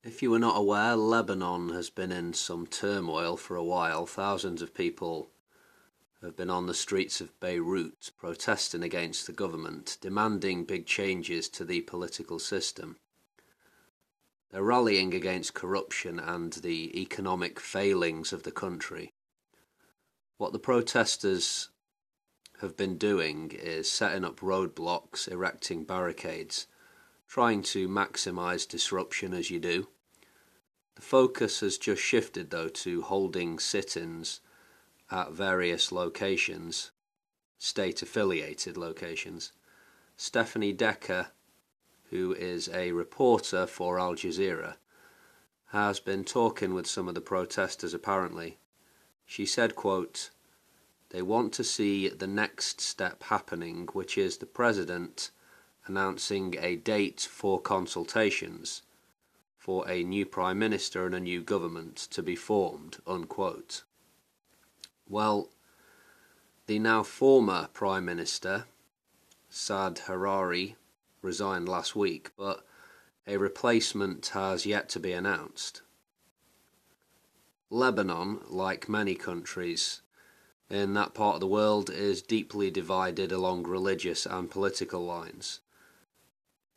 If you were not aware, Lebanon has been in some turmoil for a while. Thousands of people have been on the streets of Beirut protesting against the government, demanding big changes to the political system. They're rallying against corruption and the economic failings of the country. What the protesters have been doing is setting up roadblocks, erecting barricades, trying to maximise disruption as you do. The focus has just shifted though to holding sit-ins at various locations, state-affiliated locations. Stephanie Decker, who is a reporter for Al Jazeera, has been talking with some of the protesters apparently. She said, quote, "They want to see the next step happening, which is the president announcing a date for consultations for a new prime minister and a new government to be formed," unquote. Well, the now former prime minister, Saad Harari, resigned last week, but a replacement has yet to be announced. Lebanon, like many countries in that part of the world, is deeply divided along religious and political lines.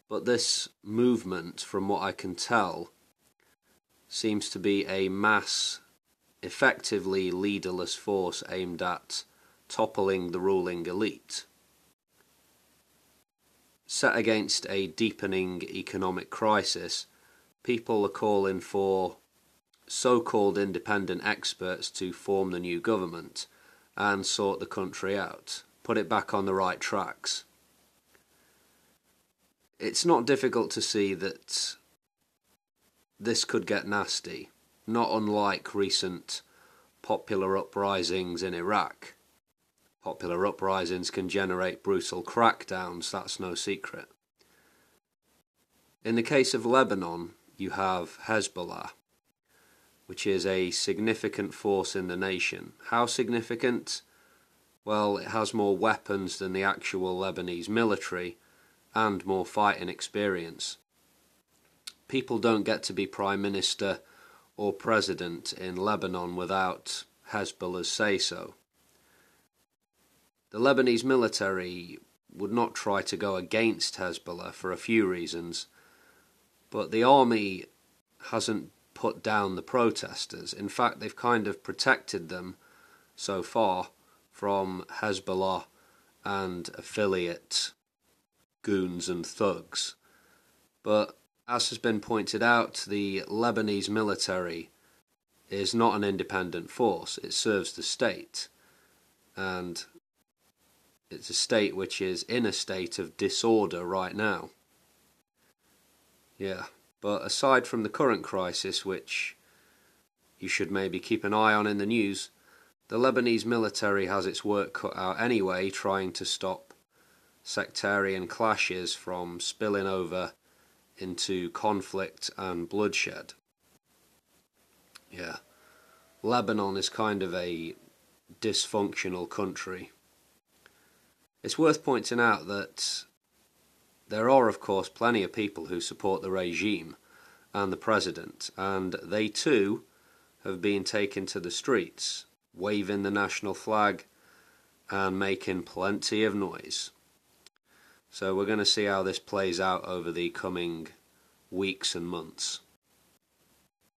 But this movement, from what I can tell, seems to be a mass, effectively leaderless force aimed at toppling the ruling elite. Set against a deepening economic crisis, people are calling for so-called independent experts to form the new government and sort the country out, put it back on the right tracks. It's not difficult to see that this could get nasty, not unlike recent popular uprisings in Iraq. Popular uprisings can generate brutal crackdowns, that's no secret. In the case of Lebanon, you have Hezbollah, which is a significant force in the nation. How significant? Well, it has more weapons than the actual Lebanese military and more fighting experience. People don't get to be prime minister or president in Lebanon without Hezbollah's say-so. The Lebanese military would not try to go against Hezbollah for a few reasons, but the army hasn't put down the protesters. In fact, they've kind of protected them so far from Hezbollah and affiliate goons and thugs. But as has been pointed out, the Lebanese military is not an independent force. It serves the state, and it's a state which is in a state of disorder right now. Yeah, but aside from the current crisis, which you should maybe keep an eye on in the news, the Lebanese military has its work cut out anyway, trying to stop sectarian clashes from spilling over into conflict and bloodshed. Yeah, Lebanon is kind of a dysfunctional country. It's worth pointing out that there are, of course, plenty of people who support the regime and the president, and they too have been taken to the streets, waving the national flag and making plenty of noise. So we're going to see how this plays out over the coming weeks and months.